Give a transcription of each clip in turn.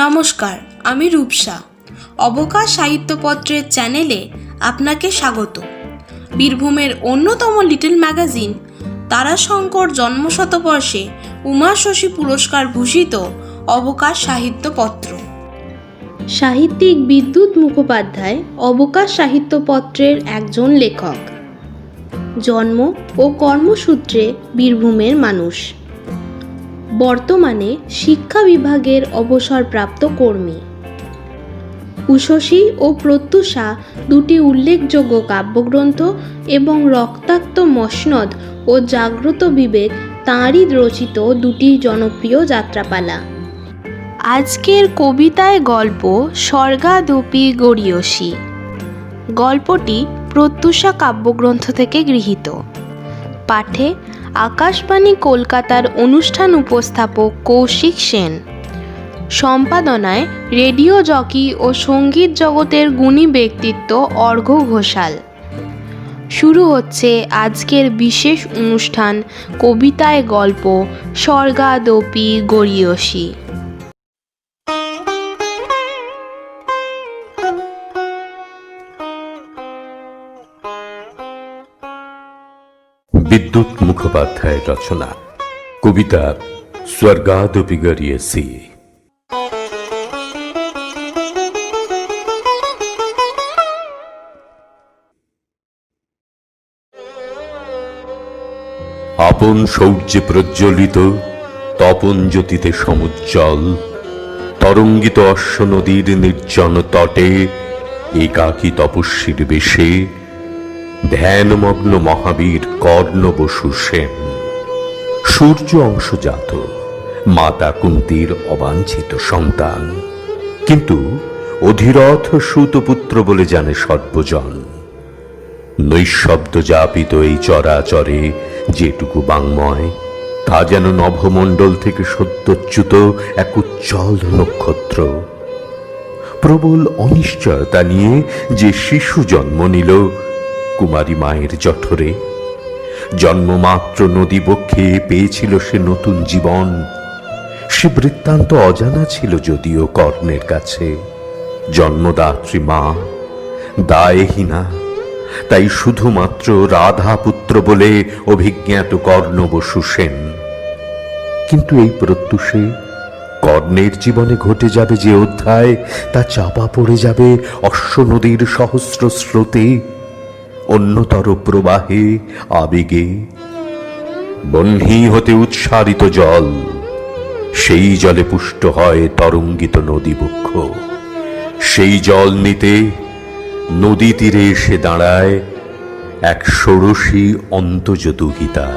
নমস্কার, আমি রূপসা। অবকাশ সাহিত্যপত্রের চ্যানেলে আপনাকে স্বাগত। বীরভূমের অন্যতম লিটল ম্যাগাজিন তারাশঙ্কর জন্মশতবর্ষে উমা শশী পুরস্কার ভূষিত অবকাশ সাহিত্যপত্র। সাহিত্যিক বিদ্যুৎ মুখোপাধ্যায় অবকাশ সাহিত্যপত্রের একজন লেখক। জন্ম ও কর্মসূত্রে বীরভূমের মানুষ। বর্তমানে শিক্ষা বিভাগের অবসরপ্রাপ্ত কর্মী। উষসী ও প্রত্যুষা দুটি উল্লেখযোগ্য কাব্যগ্রন্থ এবং রক্তাক্ত মসনদ ও জাগ্রত বিবেক তাঁরই রচিত দুটি জনপ্রিয় যাত্রাপালা। আজকের কবিতায় গল্প স্বর্গাদপি গরীয়সী। গল্পটি প্রত্যুষা কাব্যগ্রন্থ থেকে গৃহীত। পাঠে আকাশবাণী কলকাতার অনুষ্ঠান উপস্থাপক কৌশিক সেন। সম্পাদনায় রেডিও জকি ও সঙ্গীত জগতের গুণী ব্যক্তিত্ব অর্ঘ্য ঘোষাল। শুরু হচ্ছে আজকের বিশেষ অনুষ্ঠান কবিতায় গল্প স্বর্গাদপি গরীয়সী। বিদ্যুৎ মুখোপাধ্যায়ের রচনা কবিতা স্বর্গাদপি গরীয়সী। আপন শৌর্যে প্রজ্বলিত তপন জ্যোতিতে সমুজ্জ্বল তরঙ্গিত অশ্ব নদীর নির্জন তটে একাকী তপস্বীর বেশে ধ্যানমগ্ন মহাবীর কর্ণ বসু সেন। সূর্য অংশজাত মাতা কুন্তীর অবাঞ্ছিত সন্তান, কিন্তু অধিরথ সুতপুত্র বলে জানে সর্বজন। নৈঃশব্দ যাপিত এই চরাচরে যেটুকু বাংময়, তা যেন নভমণ্ডল থেকে সদ্যচ্যুত এক উজ্জ্বল নক্ষত্র। প্রবল অনিশ্চয়তা নিয়ে যে শিশু জন্ম নিল কুমারী মায়ের জঠরে, জন্মমাত্র নদী বক্ষে পেয়েছিল সে নতুন জীবন। সে বৃত্তান্ত অজানা ছিল যদিও কর্ণের কাছে। জন্মদাত্রী মা দায়হীনা, তাই শুধুমাত্র রাধা পুত্র বলে অভিজ্ঞাত কর্ণ বসু সেন। কিন্তু এই প্রত্যুষে কর্ণের জীবনে ঘটে যাবে যে অধ্যায়, তা চাপা পড়ে যাবে অশ্ব নদীর সহস্র স্রোতে, অন্যতর প্রবাহে আবেগে। বহ্নি হতে উৎসারিত জল, সেই জলে পুষ্ট হয় তরঙ্গিত নদীবক্ষ। সেই জল নিতে নদী তীরে এসে দাঁড়ায় এক ষোড়শী অন্তজ দুহিতা।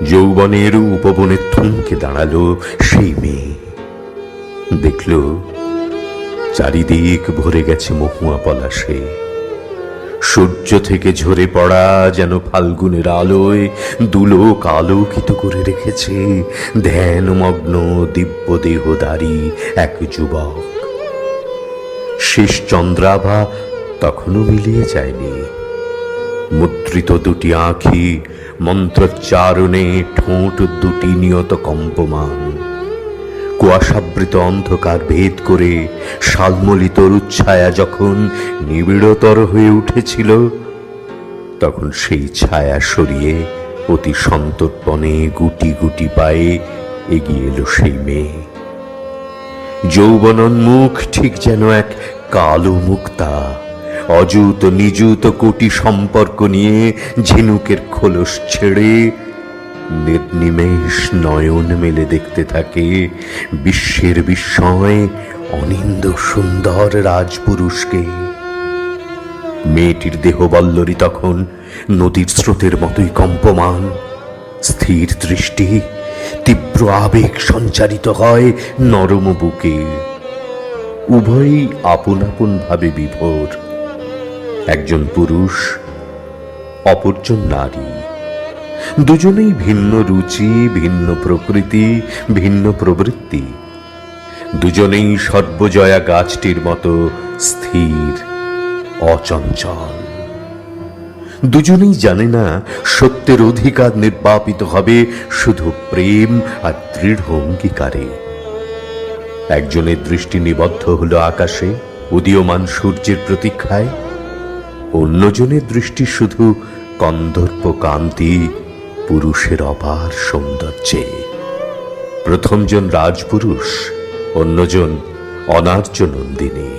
যৌবনের উপবনে থমকে দাঁড়ালো সেই মেয়ে। দেখল চারিদিক ভরে গেছে মহুয়া পলাশে। সূর্য থেকে ঝরে পড়া যেন ফাল্গুনের আলোয় দুলোক আলোকিত করে রেখেছে ধ্যানমগ্ন দিব্য দেহধারী এক যুবক। শেষ চন্দ্রাভা তখনও মিলিয়ে যায়নি। মুদ্রিত দুটি আঁখি মন্ত্রোচ্চারণে, ঠোঁট দুটি নিয়ত কম্পমান। কুয়াশাবৃত অন্ধকার ভেদ করে শালমলি তরুচ্ছায়া যখন নিবিড়তর হয়ে উঠেছিল, তখন সেই ছায়া সরিয়ে অতি সন্তর্পণে গুটি গুটি পায়ে এগিয়ে এলো সেই মেয়ে। যৌবনোন্মুখ ঠিক যেন এক কালো মুক্তা, অযুত নিযুত কোটি সম্পর্ক নিয়ে ঝিনুকের খোলস ছেড়ে নির্নিমেষ নয়ন মেলে দেখতে থাকে বিশ্বের বিস্ময় অনিন্দ সুন্দর রাজপুরুষকে। মেয়েটির দেহবল্লরী তখন নদীর স্রোতের মতোই কম্পমান। স্থির দৃষ্টি, তীব্র আবেগ সঞ্চারিত হয় নরম বুকে। উভয়ই আপন আপন ভাবে বিভোর। একজন পুরুষ, অপরজন নারী। দুজনেই ভিন্ন রুচি, ভিন্ন প্রকৃতি, ভিন্ন প্রবৃত্তি। দুজনেই সর্বজয়া গাছটির মতো স্থির, অচঞ্চল। দুজনেই জানে না সত্যের অধিকার নির্বাপিত হবে শুধু প্রেম আর দৃঢ় অঙ্গীকারে। একজনের দৃষ্টি নিবদ্ধ হলো আকাশে উদীয়মান সূর্যের প্রতীক্ষায়, অন্যজনের দৃষ্টি শুধু কন্দর্প কান্তি পুরুষের অপার সৌন্দর্যে। প্রথমজন রাজপুরুষ, অন্যজন অনার্য নন্দিনী।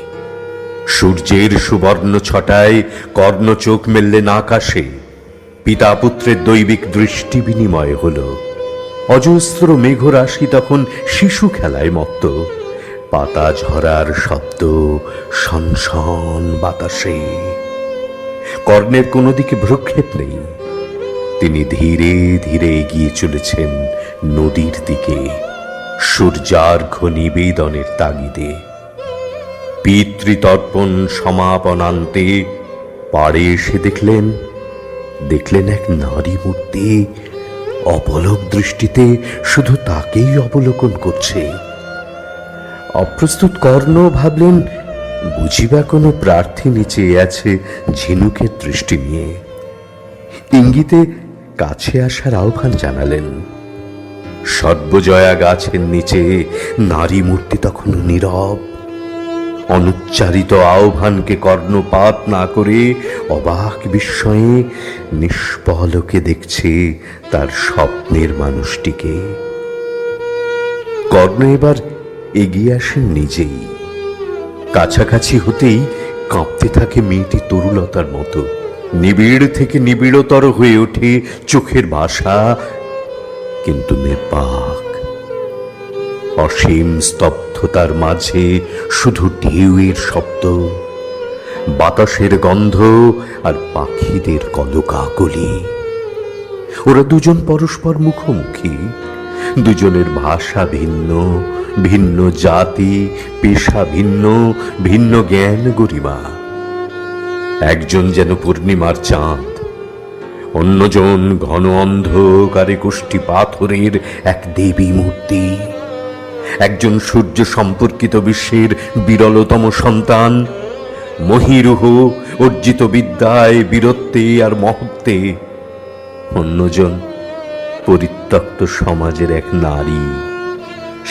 সূর্যের সুবর্ণ ছটায় কর্ণ চোখ মেললেন আকাশে। পিতা পুত্রের দৈবিক দৃষ্টি বিনিময় হল। অজস্র মেঘরাশি তখন শিশু খেলায় মত্ত। পাতা ঝরার শব্দ শনশন বাতাসে। কর্ণের কোনো দিকে ভ্রুক্ষেপ নেই। তিনি ধীরে ধীরে এগিয়ে চলেছেন নদীর দিকে, সূর্যার্ঘ নিবেদনের তাগিদে। পিতৃতর্পণ সমাপনান্তে পাড়ে এসে দেখলেন এক নারী মূর্তি অপলক দৃষ্টিতে শুধু তাকেই অবলোকন করছে। অপ্রস্তুত কর্ণ ভাবলেন বুঝিবা কোনো প্রার্থী চেয়ে আছে ঝিনুকের দৃষ্টি নিয়ে। ইঙ্গিতে কাছে আসার আহ্বান জানালেন। সর্বজয়া গাছের নিচে নারী মূর্তি তখন নীরব। অনুচ্চারিত আহ্বানকে কর্ণপাত না করে অবাক বিস্ময়ে নিষ্পলকে দেখছে তার স্বপ্নের মানুষটিকে। কর্ণ এবার এগিয়ে আসেন নিজেই। কাছাকাছি হতেই কাঁপতে থাকে মেয়েটি তরুলতার মতো। নিবিড় থেকে নিবিড়তর হয়ে ওঠে চোখের ভাষা, কিন্তু নির্বাক। অসীম স্তব্ধতার মাঝে শুধু ঢেউয়ের শব্দ, বাতাসের গন্ধ আর পাখিদের কলকাকলি। ওরা দুজন পরস্পর মুখোমুখি। দুজনের ভাষা ভিন্ন, ভিন্ন জাতি, পেশা ভিন্ন, ভিন্ন জ্ঞান গরিমা। একজন যেন পূর্ণিমার চাঁদ, অন্যজন ঘন অন্ধকারে কোষ্ঠী পাথরের এক দেবী মূর্তি। একজন সূর্য সম্পর্কিত বিশ্বের বিরলতম সন্তান, মহীরুহ অর্জিত বিদ্যায়, বীরত্বে আর মহত্বে। অন্যজন পরিত্যক্ত সমাজের এক নারী,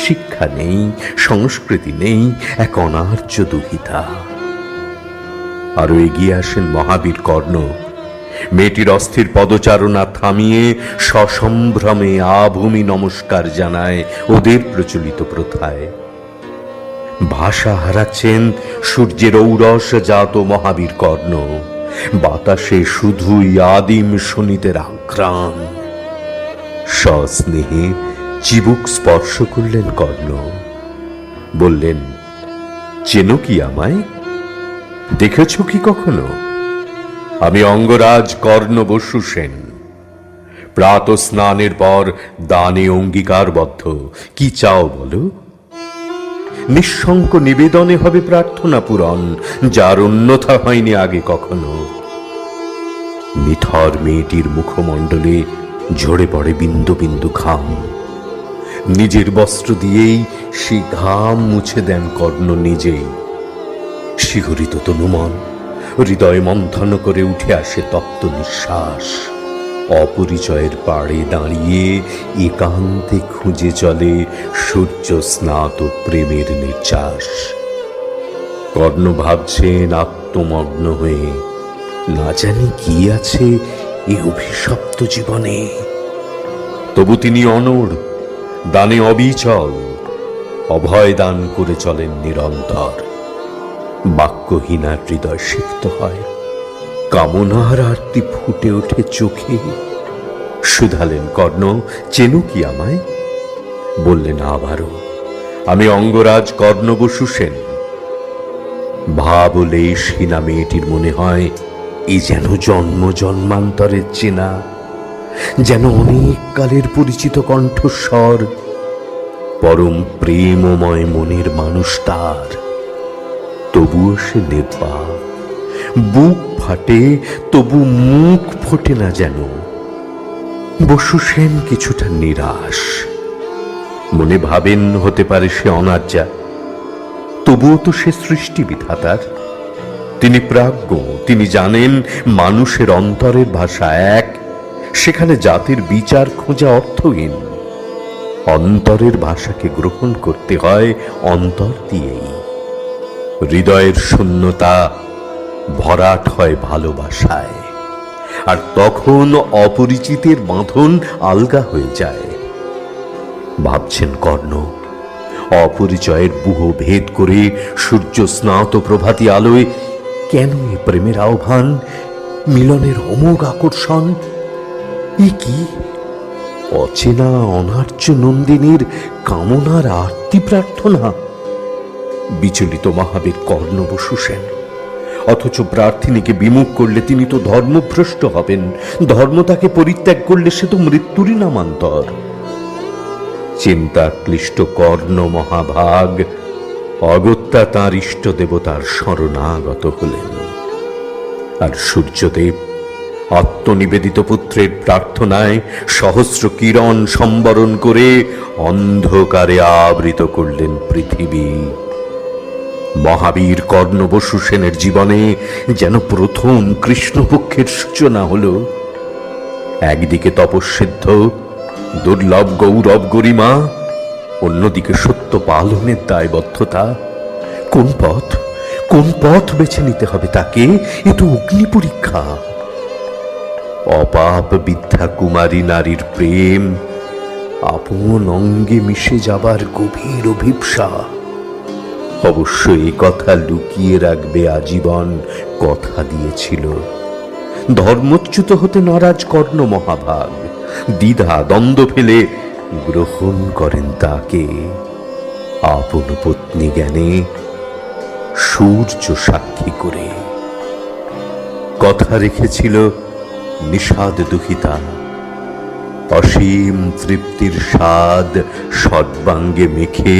শিক্ষা নেই, সংস্কৃতি নেই, এক অনার্য দুহিতা। আরো এগিয়ে আসেন মহাবীর কর্ণ। মেয়েটির অস্থির পদচারণা থামিয়ে সসম্ভ্রমে আভূমি নমস্কার জানায় ওদের প্রচলিত প্রথায়। ভাষা হারাচ্ছেন সূর্যের ঔরস জাত মহাবীর কর্ণ। বাতাসে শুধুই আদিম শোনিতের আঘ্রাণ। সস্নেহে চিবুক স্পর্শ করলেন কর্ণ। বললেন, চেনো কি আমায়? দেখেছ কি কখনো? আমি অঙ্গরাজ কর্ণ বসু সেন। প্রাত স্নানের পর দানে অঙ্গীকারবদ্ধ। কি চাও বলো? নিঃশঙ্ক নিবেদনে হবে প্রার্থনা পূরণ, যার অন্যথা হয়নি আগে কখনো। নিথর মেয়েটির মুখমণ্ডলে ঝরে পড়ে বিন্দু বিন্দু ঘাম। নিজের বস্ত্র দিয়েই সেই ঘাম মুছে দেন কর্ণ নিজেই। শিহরিত তনুমন, হৃদয় মন্থন করে উঠে আসে তপ্ত নিঃশ্বাস। অপরিচয়ের পাড়ে দাঁড়িয়ে একান্তে খুঁজে চলে সূর্য স্নাত প্রেমের নির্যাস। কর্ণ ভাবছেন আত্মমগ্ন হয়ে, না জানি কি আছে এ অভিশপ্ত জীবনে। তবু তিনি অনড়, দানে অবিচল, অভয় দান করে চলেন নিরন্তর। বাক্যহীনার হৃদয় সিক্ত হয়, কামনার আরতি ফুটে ওঠে চোখে। শুধালেন কর্ণ, চেনো কি আমায়? বললেন আবারও, আমি অঙ্গরাজ কর্ণ বসু সেন। ভাবলে সিনা মেয়েটির মনে হয় এ যেন জন্ম জন্মান্তরের চেনা, যেন অনেক কালের পরিচিত কণ্ঠস্বর। পরম প্রেমময় মনের মানুষ তার। তবুও সে নির্বাক, বুক ফাটে তবু মুখ ফোটে না যেন। বসু সেন কিছুটা নিরাশ। মনে ভাবেন হতে পারে সে অনার্যা, তবুও তো সে সৃষ্টি বিধাতার। তিনি প্রাজ্ঞ, তিনি জানেন মানুষের অন্তরের ভাষা এক, সেখানে জাতির বিচার খোঁজা অর্থহীন। অন্তরের ভাষাকে গ্রহণ করতে হয় অন্তর দিয়েই। হৃদয়ের শূন্যতা ভরাট হয় ভালোবাসায়, আর তখন অপরিচিতের বাঁধন আলগা হয়ে যায়। ভাবছেন কর্ণ, অপরিচয়ের বুহ ভেদ করে সূর্য স্নাত প্রভাতী আলোয় কেন এ প্রেমের আহ্বান, মিলনের অমোঘ আকর্ষণ? এ কি অচেনা অনার্য নন্দিনীর কামনার আরতি প্রার্থনা? বিচলিত মহাবীর কর্ণ বসু সেন। অথচ প্রার্থিনীকে বিমুখ করলে তিনি তো ধর্মভ্রষ্ট হবেন, ধর্ম তাকে পরিত্যাগ করলে সে তো মৃত্যুরই নামান্তর। চিন্তা ক্লিষ্ট কর্ণ মহাভাগ অগত্যা তাঁর ইষ্ট দেবতার শরণাগত হলেন। আর সূর্যদেব আত্মনিবেদিত পুত্রের প্রার্থনায় সহস্র কিরণ সম্বরণ করে অন্ধকারে আবৃত করলেন পৃথিবী। মহাবীর কর্ণ বসু সেনের জীবনে যেন প্রথম কৃষ্ণপক্ষের সূচনা হল। একদিকে তপস্বিদ্ধ দুর্লভ গৌরব গরিমা, অন্যদিকে সত্য পালনের দায়বদ্ধতা। কোন পথ বেছে নিতে হবে তাকে? এ তো অগ্নি পরীক্ষা। অপাপ বিদ্যা কুমারী নারীর প্রেম, আপন অঙ্গে মিশে যাবার গভীর অভিপ্সা। অবশ্য এই কথা লুকিয়ে রাখবে আজীবন কথা দিয়েছিল। ধর্মচ্যুত হতে নারাজ কর্ণ মহাভাগ দ্বিধা দ্বন্দ্ব ফেলে গ্রহণ করেন তাকে আপন পত্নী জ্ঞানে, সূর্য সাক্ষী করে। কথা রেখেছিল নিষাদ দুহিতা, অসীম তৃপ্তির স্বাদ সর্বাঙ্গে মেখে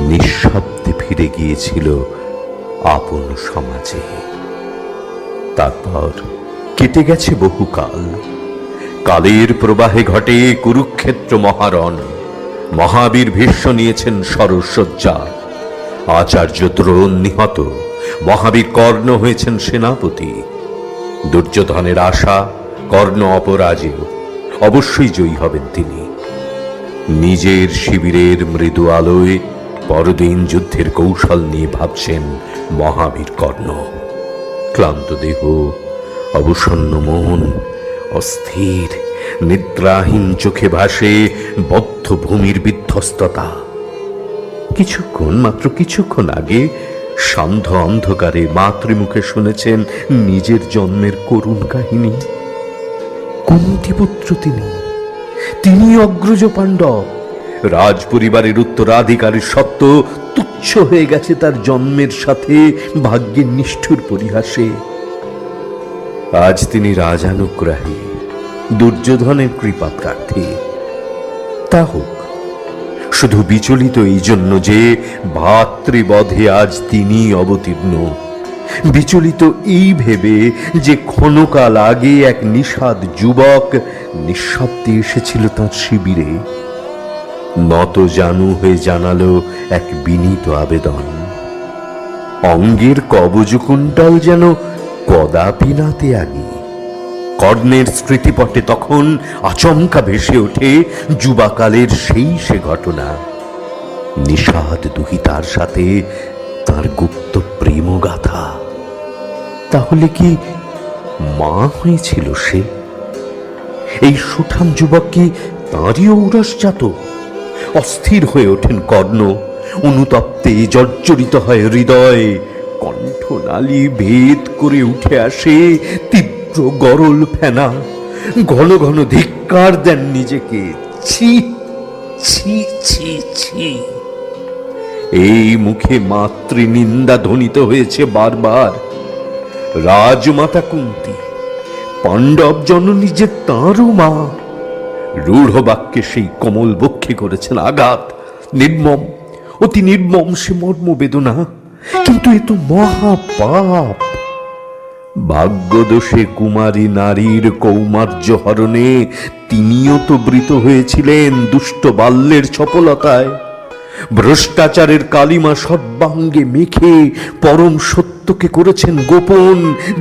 নিঃশব্দে ফিরে গিয়েছিল আপন সমাজে। তারপর কেটে গেছে বহুকাল। কালের প্রবাহে ঘটে কুরুক্ষেত্র মহারণ। মহাবীর ভীষ্ম নিয়েছেন সরসজ্জা, আচার্য দ্রোণ নিহত, মহাবীর কর্ণ হয়েছেন সেনাপতি। দুর্যোধনের আশা কর্ণ অপরাজেয়, অবশ্যই জয়ী হবেন তিনি। নিজের শিবিরের মৃদু আলোয় পরদিন যুদ্ধের কৌশল নিয়ে ভাবছেন মহাবীর কর্ণ। ক্লান্ত দেহ, অবসন্ন মন, অস্থির নিদ্রাহীন চোখে ভাসে বদ্ধ ভূমির বিধ্বস্ততা। মাত্র কিছুক্ষণ আগে সান্ধ্য অন্ধকারে মাতৃমুখে শুনেছেন নিজের জন্মের করুণ কাহিনী। কুন্তিপুত্র তিনি অগ্রজ পাণ্ডব। রাজ পরিবারের উত্তরাধিকারীর সত্ত্ব তুচ্ছ হয়ে গেছে তার জন্মের সাথে ভাগ্যের নিষ্ঠুর পরিহাসে। আজ তিনি রাজানুগ্রাহী, দুর্যোধনের কৃপা প্রার্থী। তা হোক, শুধু বিচলিত এই জন্য যে ভাতৃবধে আজ তিনি অবতীর্ণ। বিচলিত এই ভেবে যে ক্ষণকাল আগে এক নিষাদ যুবক নিঃশব্দে এসেছিল তাঁর শিবিরে, নত জানু হয়ে জানালো এক বিনীত আবেদন। অঙ্গের কবজকুণ্ডল যেন কদাপি না ত্যাগী। কর্ণের স্মৃতিপটে তখন আচমকা ভেসে ওঠে যুবাকালের সে ঘটনা। নিষাদ দুহিতার সাথে তার গুপ্ত প্রেমগাথা। তাহলে কি মা হয়েছিল সে? এই সুঠাম যুবক কি তাঁরই ঔরসজাত? অস্থির হয়ে ওঠেন কর্ণ, অনুতপ্তে জর্জরিত হয় হৃদয়। কণ্ঠনালী ভেদ করে উঠে আসে তীব্র গরল ফেনা। ঘন ঘন ধিক্কার দেন নিজেকে। ছি ছি ছি ছি। এই মুখে মাতৃনিন্দা ধ্বনিত হয়েছে বারবার। রাজমাতা কুন্তী, পাণ্ডব জননী যে তাঁরও মা। রূঢ় বাক্যে সেই কোমল বক্ষে করেছেন আঘাত। নির্মম, অতি নির্মম সে মর্মবেদনা। কিন্তু এ তো মহাপাপ। ভাগ্যদোষে কুমারী নারীর কৌমার্য হরণে তিনিও তো বৃত হয়েছিলেন দুষ্ট বাল্যের চপলতায়। ভ্রষ্টাচারের কালিমা সর্বাঙ্গে মেখে পরম সত্যকে করেছেন গোপন।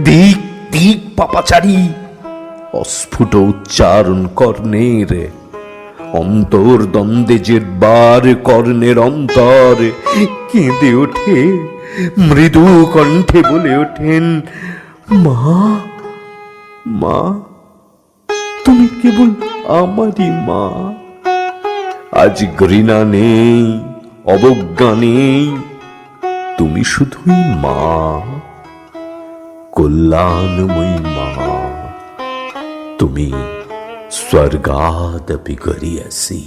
দিক দিক পাপাচারী। অস্ফুট উচ্চারণ কর্ণের। অন্তর দ্বন্দ্বে জেরবার কর্ণের অন্তর কেঁদে ওঠে, মৃদু কণ্ঠে বলে ওঠেন, মা, মা, তুমি কেবল আমারই মা। আজ ঘৃণা নেই, অবজ্ঞা নেই, তুমি শুধুই মা, কল্যাণময়ী মা। তুমি স্বর্গাদপি গরীয়সি।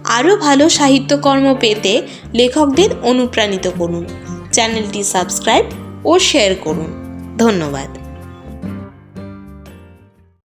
আরও ভালো সাহিত্যকর্ম পেতে লেখকদের অনুপ্রাণিত করুন, চ্যানেলটি সাবস্ক্রাইব ও শেয়ার করুন। ধন্যবাদ।